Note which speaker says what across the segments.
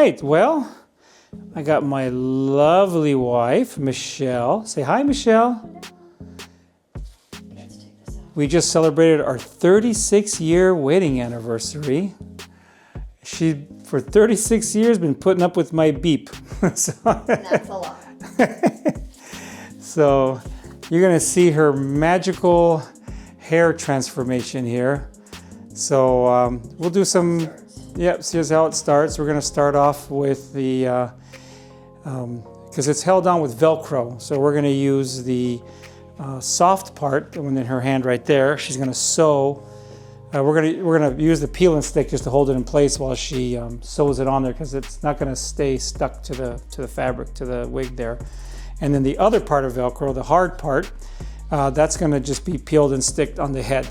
Speaker 1: right, well, I got my lovely wife, Michelle. Say hi, Michelle.
Speaker 2: Let's take this out.
Speaker 1: We just celebrated our 36-year wedding anniversary. She, for 36 years, been putting up with my beep.
Speaker 2: That's a lot.
Speaker 1: So you're gonna see her magical hair transformation here. So we'll do some, yep, here's how it starts. We're gonna start off with the, because it's held on with Velcro. So we're gonna use the soft part, the one in her hand right there. She's gonna sew. We're gonna use the peel and stick just to hold it in place while she sews it on there, because it's not gonna stay stuck to the fabric, to the wig there. And then the other part of Velcro, the hard part, that's gonna just be peeled and sticked on the head.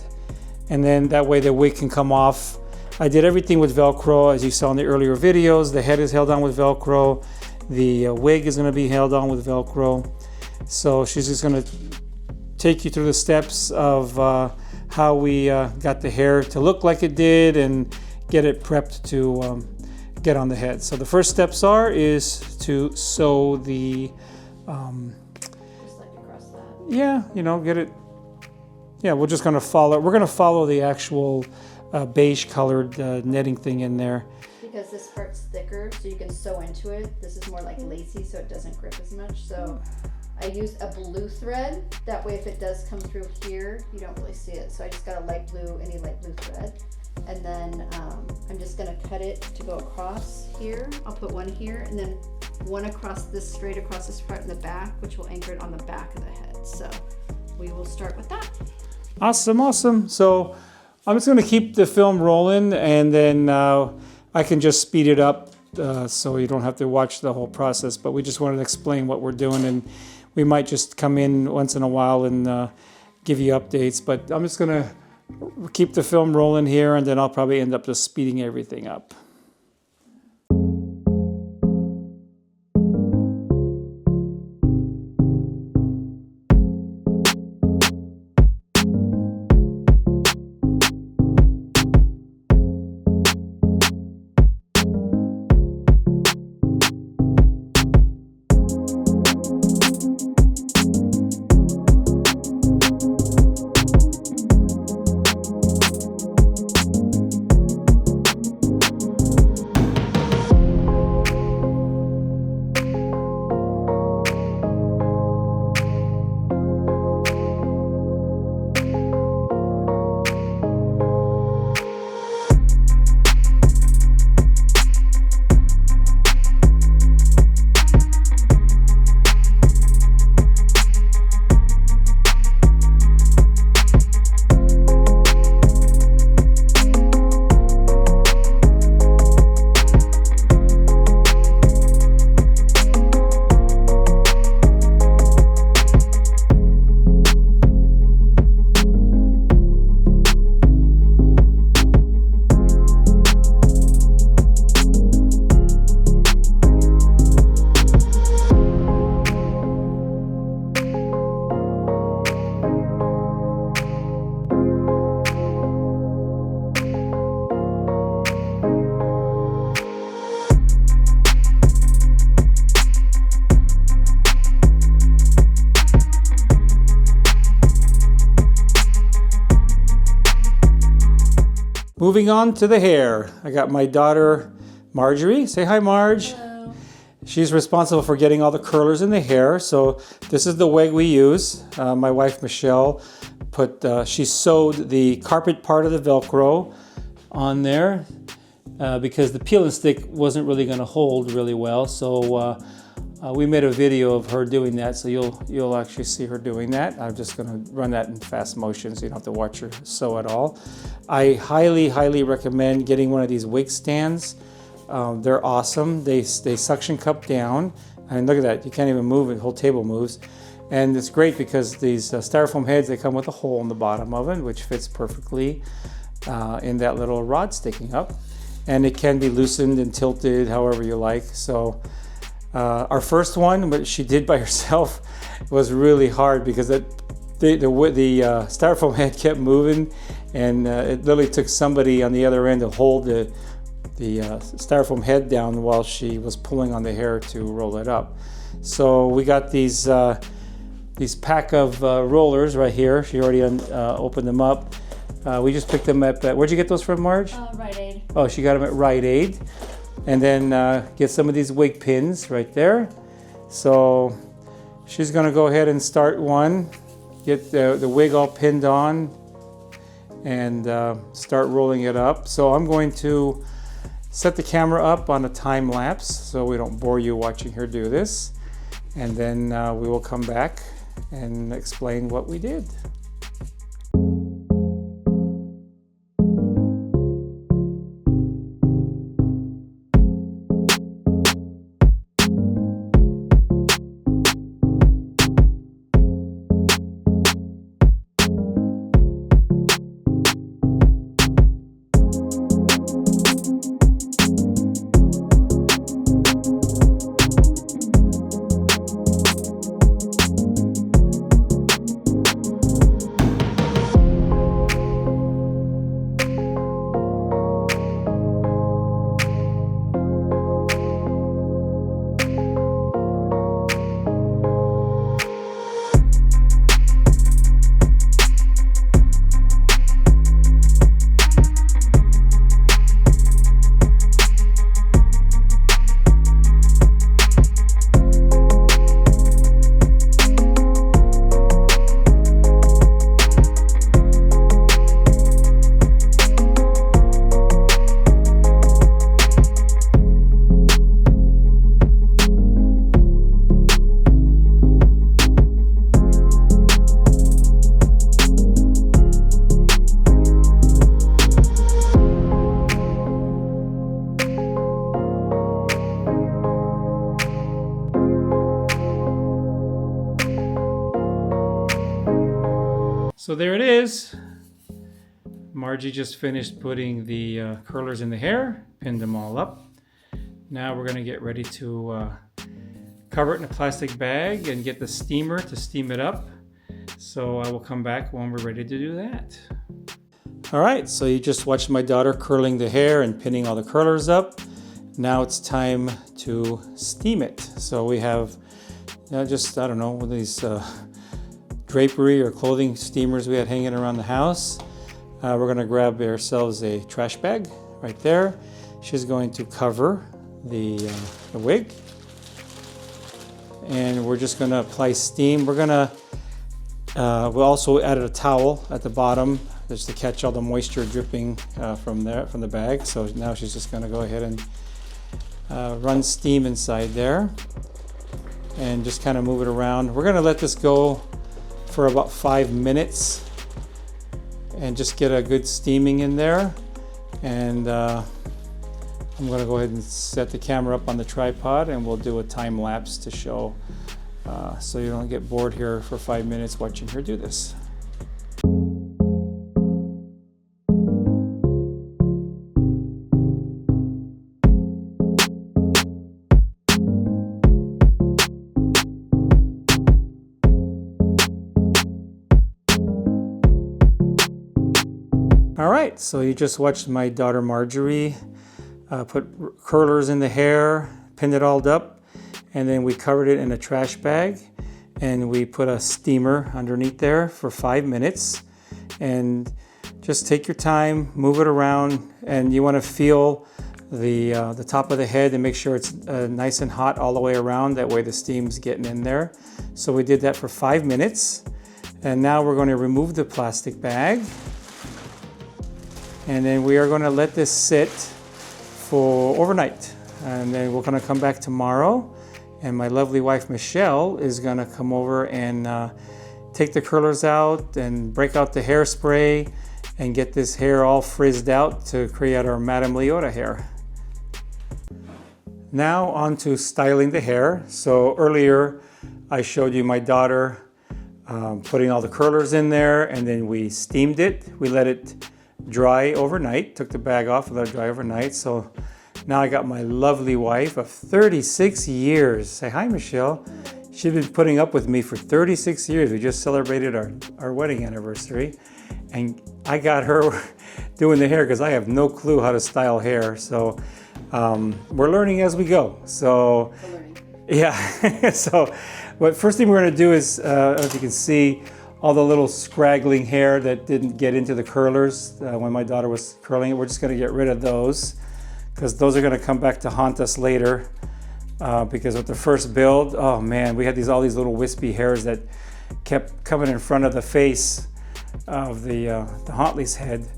Speaker 1: And then that way the wig can come off. I did everything with Velcro, as you saw in the earlier videos. The head is held on with Velcro. The wig is gonna be held on with Velcro. So she's just gonna take you through the steps of how we got the hair to look like it did and get it prepped to get on the head. So the first steps is to sew the
Speaker 2: Just like across that.
Speaker 1: yeah, you know, get it. Yeah, we're just gonna follow. We're gonna follow the actual beige colored netting thing in there.
Speaker 2: Because this part's thicker, so you can sew into it. This is more like lacy, so it doesn't grip as much. So I used a blue thread. That way, if it does come through here, you don't really see it. So I just got a light blue, any light blue thread. And then I'm just gonna cut it to go across here. I'll put one here, and then one across this, straight across this part in the back, which will anchor it on the back of the head. So we will start with that.
Speaker 1: Awesome, awesome. So I'm just gonna keep the film rolling, and then I can just speed it up so you don't have to watch the whole process. But we just wanted to explain what we're doing, and we might just come in once in a while and give you updates. But I'm just gonna keep the film rolling here, and then I'll probably end up just speeding everything up. Moving on to the hair. I got my daughter, Marjorie. Say hi, Marge.
Speaker 2: Hello.
Speaker 1: She's responsible for getting all the curlers in the hair. So this is the wig we use. My wife, Michelle, she sewed the carpet part of the Velcro on there because the peel and stick wasn't really going to hold really well. So we made a video of her doing that, so you'll actually see her doing that. I'm just going to run that in fast motion so you don't have to watch her sew at all. I highly recommend getting one of these wig stands. They're awesome. They suction cup down. I mean, look at that. You can't even move it. The whole table moves. And it's great because these styrofoam heads, they come with a hole in the bottom of it, which fits perfectly in that little rod sticking up. And it can be loosened and tilted however you like. So our first one, but she did by herself, was really hard because the styrofoam head kept moving, and it literally took somebody on the other end to hold the styrofoam head down while she was pulling on the hair to roll it up. So we got these pack of rollers right here. She already opened them up. We just picked them up at, where'd you get those from, Marge?
Speaker 2: Rite Aid.
Speaker 1: Oh, she got them at Rite Aid. And then get some of these wig pins right there. So she's gonna go ahead and start one, get the wig all pinned on, and start rolling it up. So I'm going to set the camera up on a time lapse so we don't bore you watching her do this. And then we will come back and explain what we did. So there it is. Margie just finished putting the curlers in the hair, pinned them all up. Now we're going to get ready to cover it in a plastic bag and get the steamer to steam it up. So I will come back when we're ready to do that. All right, so you just watched my daughter curling the hair and pinning all the curlers up. Now it's time to steam it. So we have just, I don't know, one of these drapery or clothing steamers we had hanging around the house. We're going to grab ourselves a trash bag right there. She's going to cover the wig, and we're just going to apply steam. We're going to we also added a towel at the bottom just to catch all the moisture dripping from the bag. So now she's just going to go ahead and run steam inside there and just kind of move it around. We're going to let this go for about 5 minutes and just get a good steaming in there. And I'm going to go ahead and set the camera up on the tripod, and we'll do a time lapse to show so you don't get bored here for 5 minutes watching her do this. All right, so you just watched my daughter Marjorie put curlers in the hair, pinned it all up, and then we covered it in a trash bag, and we put a steamer underneath there for 5 minutes. And just take your time, move it around, and you want to feel the top of the head and make sure it's nice and hot all the way around. That way the steam's getting in there. So we did that for 5 minutes, and now we're going to remove the plastic bag. And then we are going to let this sit for overnight. And then we're going to come back tomorrow. And my lovely wife, Michelle, is going to come over and take the curlers out and break out the hairspray and get this hair all frizzed out to create our Madame Leota hair. Now on to styling the hair. So earlier I showed you my daughter putting all the curlers in there, and then we steamed it. We let it dry overnight, took the bag off and let it dry overnight. So now I got my lovely wife of 36 years. Say hi, Michelle. She's been putting up with me for 36 years. We just celebrated our wedding anniversary, and I got her doing the hair because I have no clue how to style hair. So we're learning as we go. So yeah. So what first thing we're going to do is, as you can see, all the little scraggling hair that didn't get into the curlers when my daughter was curling it, we're just going to get rid of those because those are going to come back to haunt us later. Because with the first build, oh man, we had all these little wispy hairs that kept coming in front of the face of the 𝗛𝗂𝗆𝗆𝗆's head,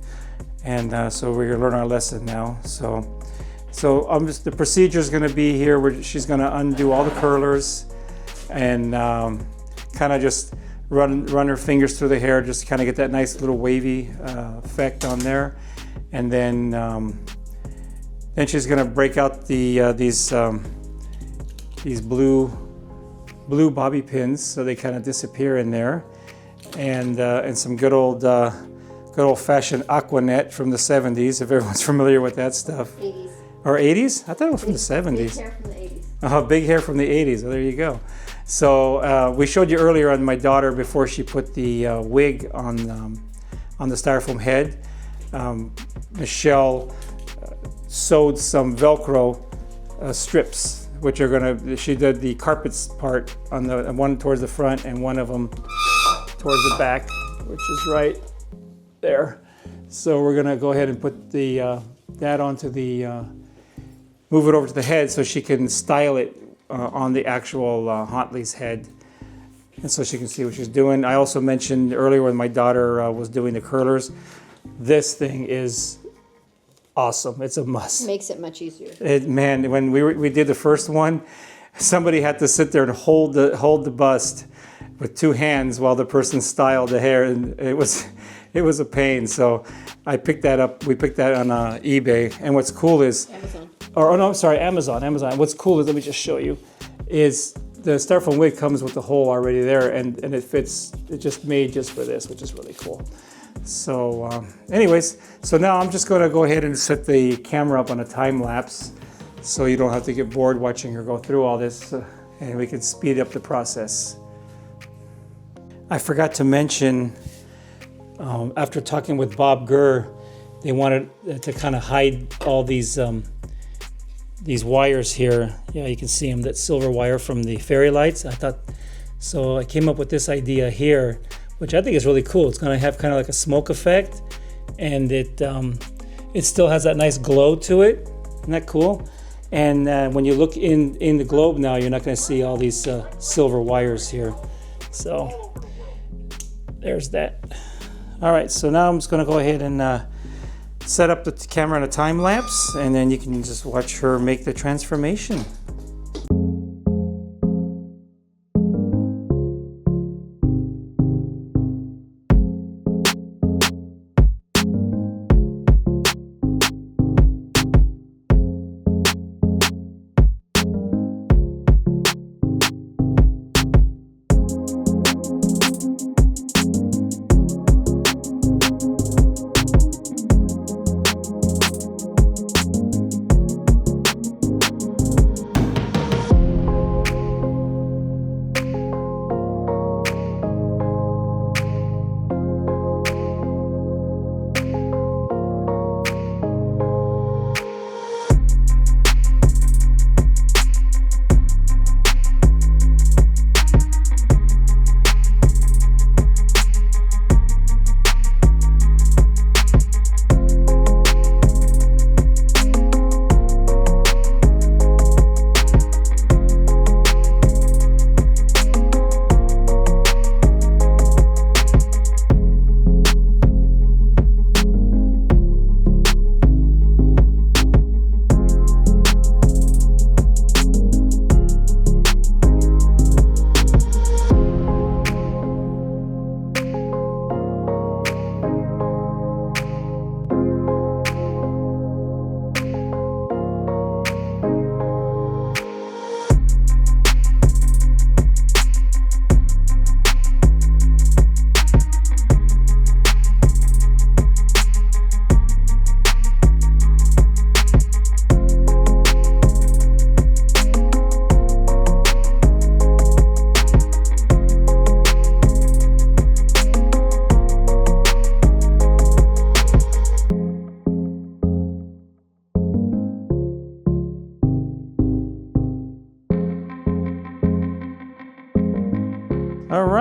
Speaker 1: and so we're gonna learn our lesson now. So the procedure is gonna be here where she's gonna undo all the curlers and kind of just run her fingers through the hair, just kind of get that nice little wavy effect on there, and then she's gonna break out these blue bobby pins so they kind of disappear in there, and some good old-fashioned aqua net from the 70s, if everyone's familiar with that stuff.
Speaker 2: 80s.
Speaker 1: Or 80s? I thought it was from the 70s.
Speaker 2: Big hair from the 80s.
Speaker 1: Oh, big hair from the 80s. Well, there you go. So we showed you earlier on my daughter before she put the wig on the styrofoam head. Michelle sewed some Velcro strips, which are she did the carpets part on the one towards the front and one of them towards the back, which is right there. So we're gonna go ahead and put that onto move it over to the head so she can style it on the actual 𝗛𝗂𝗆𝗆's head, and so she can see what she's doing. I also mentioned earlier when my daughter was doing the curlers, this thing is awesome. It's a must.
Speaker 2: Makes it much easier.
Speaker 1: Man, when we did the first one, somebody had to sit there and hold the bust with two hands while the person styled the hair, and it was a pain. So I picked that up. We picked that on eBay. And what's cool is
Speaker 2: Amazon.
Speaker 1: Amazon. What's cool is, let me just show you, is the styrofoam wig comes with the hole already there, and it fits. It's just made just for this, which is really cool. So anyways, so now I'm just going to go ahead and set the camera up on a time lapse so you don't have to get bored watching her go through all this, and we can speed up the process. I forgot to mention, after talking with 𝗏𝗚𝗀𝗆, they wanted to kind of hide all these wires here. Yeah, you can see them, that silver wire from the fairy lights. So I came up with this idea here, which I think is really cool. It's going to have kind of like a smoke effect, and it still has that nice glow to it. Isn't that cool? And when you look in the globe now, you're not going to see all these silver wires here. So there's that. All right, so now I'm just going to go ahead and set up the camera in a time lapse, and then you can just watch her make the transformation.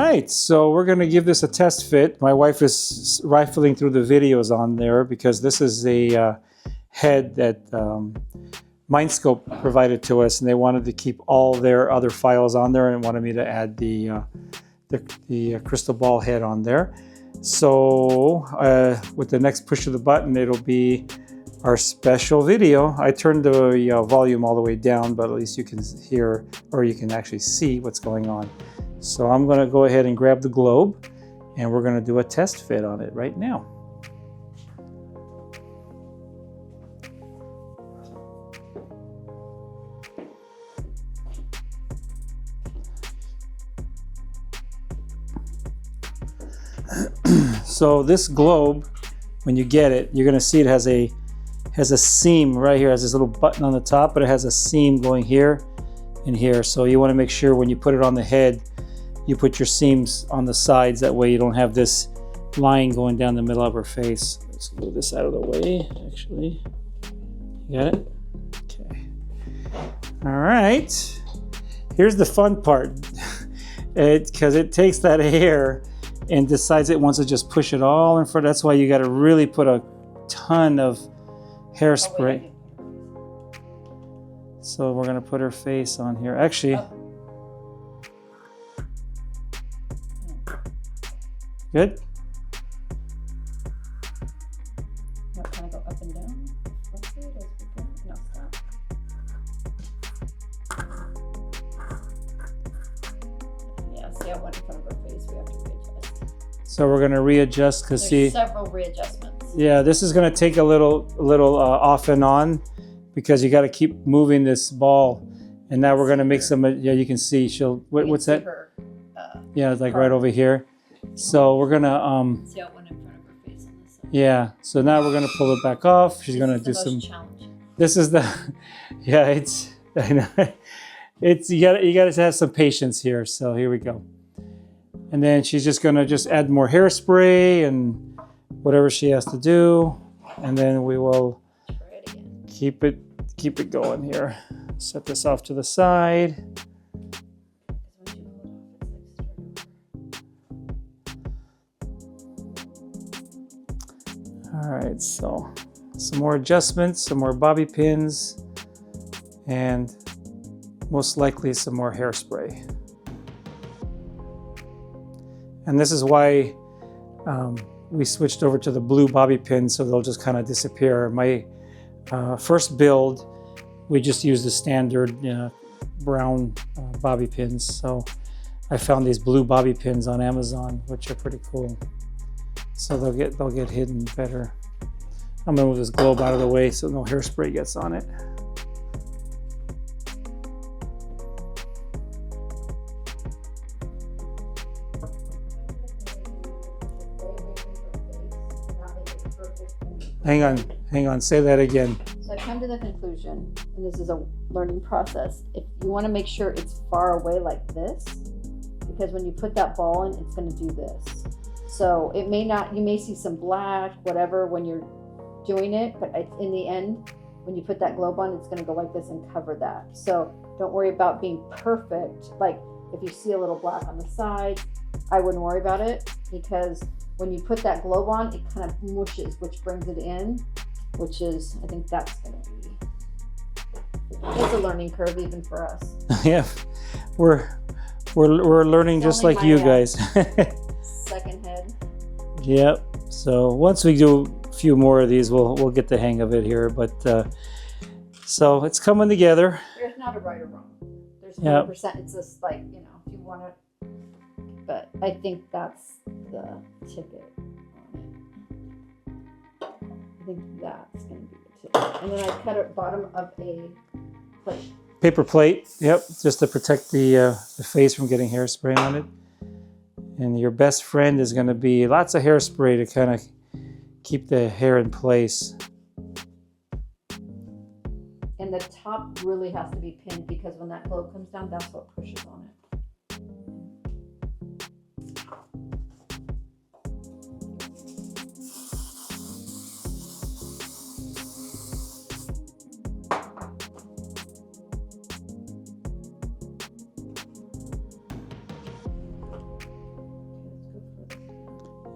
Speaker 1: right, so we're going to give this a test fit. My wife is rifling through the videos on there because this is a head that Mindscope provided to us, and they wanted to keep all their other files on there and wanted me to add the crystal ball head on there. So with the next push of the button, it'll be our special video. I turned the volume all the way down, but at least you can hear, or you can actually see what's going on. So I'm going to go ahead and grab the globe, and we're going to do a test fit on it right now. So this globe, when you get it, you're going to see it has a seam right here. It has this little button on the top, but it has a seam going here and here. So you want to make sure when you put it on the head, you put your seams on the sides. That way you don't have this line going down the middle of her face. Let's move this out of the way, actually. You got it? Okay. All right. Here's the fun part. Because it takes that hair and decides it wants to just push it all in front. That's why you got to really put a ton of hairspray. So we're going to put her face on here. Actually, good.
Speaker 2: What, can I go up and down? Let's see it as we go. No, stop. Yeah, see, I went in front of her face. We have to readjust.
Speaker 1: So we're going to readjust because see,
Speaker 2: several readjustments.
Speaker 1: yeah, this is going to take a little off and on because you got to keep moving this ball. And now we're going to make some. Yeah, you can see she'll. What's that?
Speaker 2: Her,
Speaker 1: yeah, it's like right over here. So we're gonna
Speaker 2: see how it went in front of her face on this side.
Speaker 1: Yeah. So now we're gonna pull it back off. She's gonna do some. This is the. Yeah, it's. I know. It's you gotta have some patience here. So here we go. And then she's just gonna add more hairspray and whatever she has to do, and then we will keep it going here. Set this off to the side. All right, so some more adjustments, some more bobby pins, and most likely some more hairspray. And this is why we switched over to the blue bobby pins, so they'll just kind of disappear. My first build, we just used the standard brown bobby pins. So I found these blue bobby pins on Amazon, which are pretty cool. So they'll get hidden better. I'm gonna move this globe out of the way so no hairspray gets on it. Hang on, say that again.
Speaker 2: So I come to the conclusion, and this is a learning process, if you want to make sure it's far away like this, because when you put that ball in, it's going to do this. So it may not, you may see some black, whatever, when you're doing it, but in the end, when you put that globe on, it's going to go like this and cover that. So don't worry about being perfect. Like if you see a little black on the side, I wouldn't worry about it, because when you put that globe on, it kind of mushes, which brings it in, which is, I think that's going to be, it's a learning curve even for us.
Speaker 1: Yeah, we're learning just like you guys.
Speaker 2: Second head.
Speaker 1: Yep. So once we do a few more of these, we'll get the hang of it here. But so it's coming together.
Speaker 2: There's not a right or wrong. There's 100%. It's just like, you know, if you want to. But I think that's the ticket on it. I think that's going to be the ticket. And then I cut it bottom of a plate.
Speaker 1: Paper plate. Yep. Just to protect the face from getting hairspray on it. And your best friend is going to be lots of hairspray to kind of keep the hair in place.
Speaker 2: And the top really has to be pinned, because when that globe comes down, that's what pushes on it.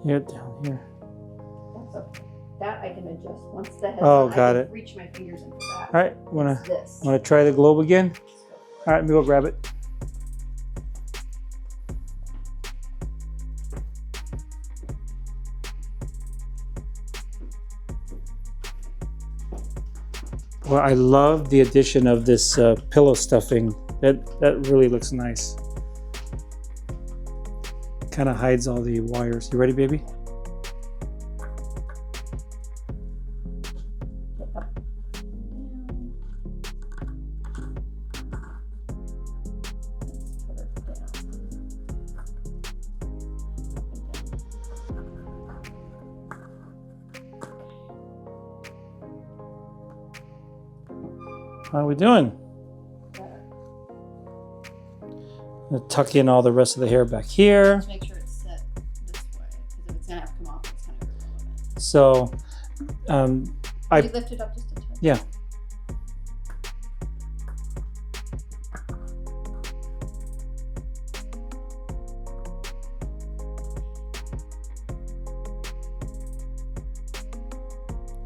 Speaker 1: Yeah, down here.
Speaker 2: That's okay. That I can adjust. Once the head's
Speaker 1: Oh,
Speaker 2: on,
Speaker 1: got
Speaker 2: I
Speaker 1: it.
Speaker 2: can reach my fingers into that.
Speaker 1: All right,
Speaker 2: It's this.
Speaker 1: wanna try the globe again? All right, let me go grab it. Well, I love the addition of this pillow stuffing. That really looks nice. Kind of hides all the wires. You ready, baby? How are we doing? I'm gonna tuck in all the rest of the hair back here.
Speaker 2: Just make sure it's set this way, because if it's gonna have to come off, it's kind of irrelevant.
Speaker 1: So,
Speaker 2: Can you lift it up just a touch?
Speaker 1: Yeah.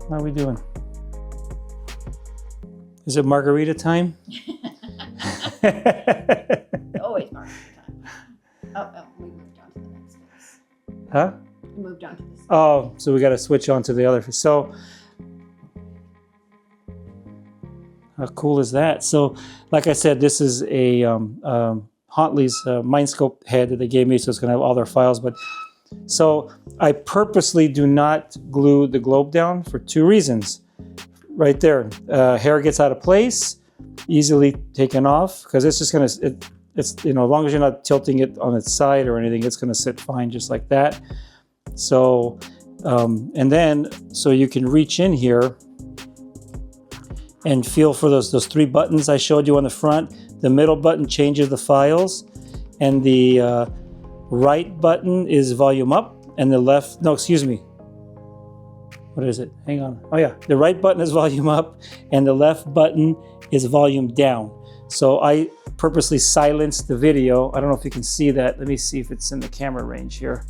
Speaker 1: How are we doing? Is it margarita time?
Speaker 2: Always mark the time. Oh, we moved on to the next face.
Speaker 1: Huh?
Speaker 2: We moved on to this.
Speaker 1: Oh, so we got to switch on to the other. So, how cool is that? So, like I said, this is a 𝗛𝗂𝗆𝗆𝗆𝗀 𝘀𝗀𝗀𝗀 head that they gave me, so it's going to have all their files. But so I purposely do not glue the globe down for two reasons. Right there, hair gets out of place, easily taken off, because it's just gonna, it's you know, as long as you're not tilting it on its side or anything, it's gonna sit fine just like that. So, and then, so you can reach in here and feel for those three buttons I showed you on the front. The middle button changes the files, and the right button is volume up, and the left, no, excuse me. What is it? Hang on. Oh yeah, the right button is volume up and the left button is volume down. So I purposely silenced the video. I don't know if you can see that. Let me see if it's in the camera range here.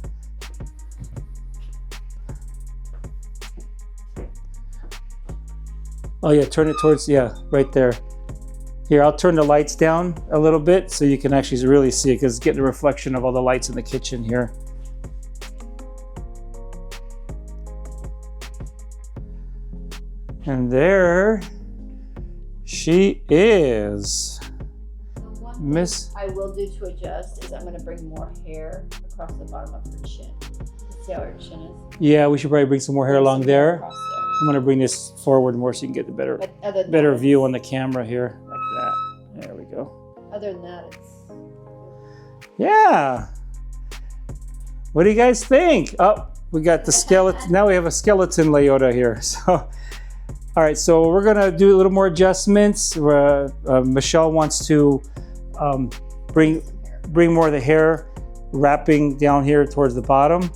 Speaker 1: Oh yeah, turn it towards, yeah, right there. Here, I'll turn the lights down a little bit so you can actually really see it, because it's getting a reflection of all the lights in the kitchen here. And there she is. Miss.
Speaker 2: I will do to adjust is I'm going to bring more hair across the bottom of her chin. See how her chin is?
Speaker 1: Yeah, we should probably bring some more hair along there.
Speaker 2: Across there.
Speaker 1: I'm going to bring this forward more so you can get the better view on the camera here, like that. There we go.
Speaker 2: Other than that, it's...
Speaker 1: Yeah. What do you guys think? Oh, we got the skeleton. Now we have a skeleton Leota here. So. All right, so we're gonna do a little more adjustments. Michelle wants to bring more of the hair wrapping down here towards the bottom,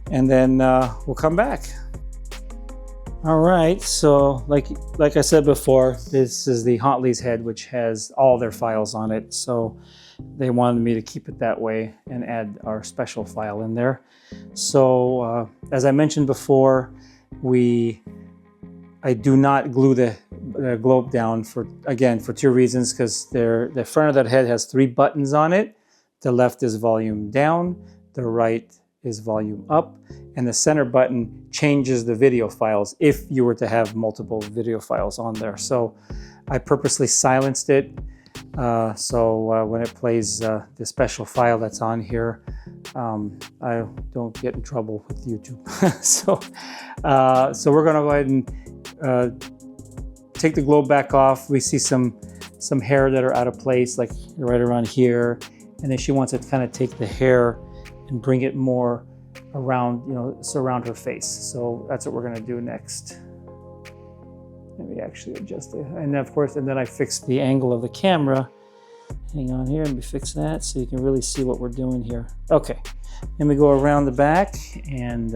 Speaker 1: and then we'll come back. All right, so like I said before, this is the 𝗛𝗆𝗆𝗆𝗀𝗆𝗆𝗀 head, which has all their files on it. So they wanted me to keep it that way and add our special file in there. So as I mentioned before, I do not glue the globe down for two reasons, because the front of that head has three buttons on it. The left is volume down, the right is volume up, and the center button changes the video files if you were to have multiple video files on there. So I purposely silenced it so when it plays the special file that's on here, I don't get in trouble with YouTube. So we're gonna go ahead and take the globe back off. We see some hair that are out of place, like right around here, and then she wants to kind of take the hair and bring it more around, you know, surround her face. So that's what we're gonna do next. Let me actually adjust it, and then of course, and then I fixed the angle of the camera. Hang on here, let me fix that so you can really see what we're doing here. Okay, then we go around the back and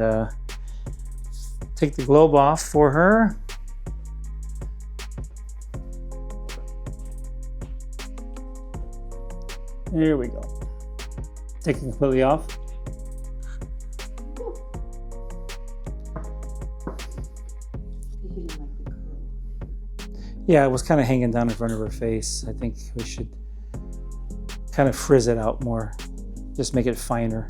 Speaker 1: take the globe off for her. There we go. Take it completely off. Yeah, it was kind of hanging down in front of her face. I think we should kind of frizz it out more. Just make it finer.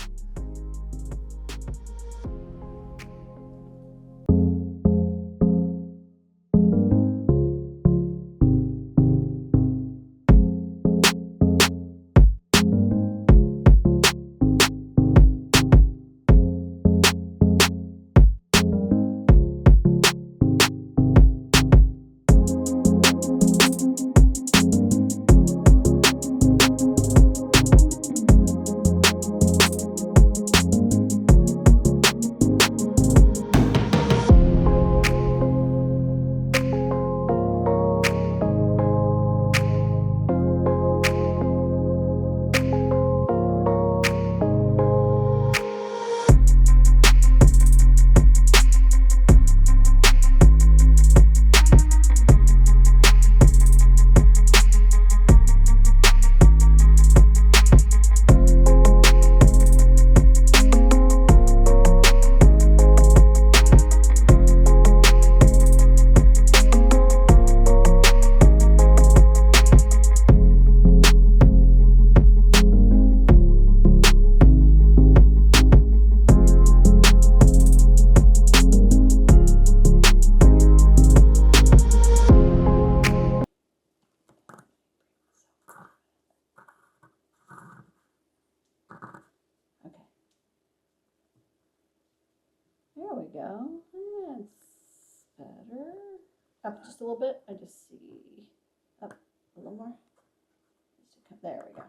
Speaker 2: There we go. That's better. Up just a little bit. I just see. Up a little more. There we go.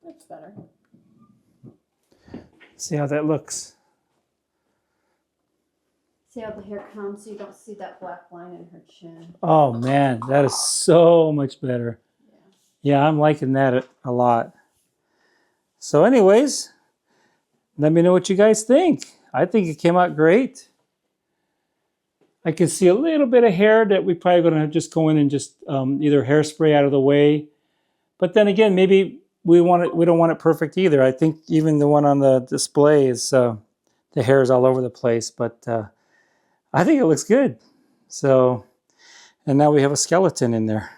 Speaker 2: That's better.
Speaker 1: See how that looks.
Speaker 2: See how the hair comes so you don't see that black line in her chin.
Speaker 1: Oh man, that is so much better. Yeah, I'm liking that a lot. So anyways, let me know what you guys think. I think it came out great. I can see a little bit of hair that we probably going to just go in and just either hairspray out of the way. But then again, maybe we don't want it perfect either. I think even the one on the display is the hair is all over the place, but I think it looks good. So, and now we have a skeleton in there.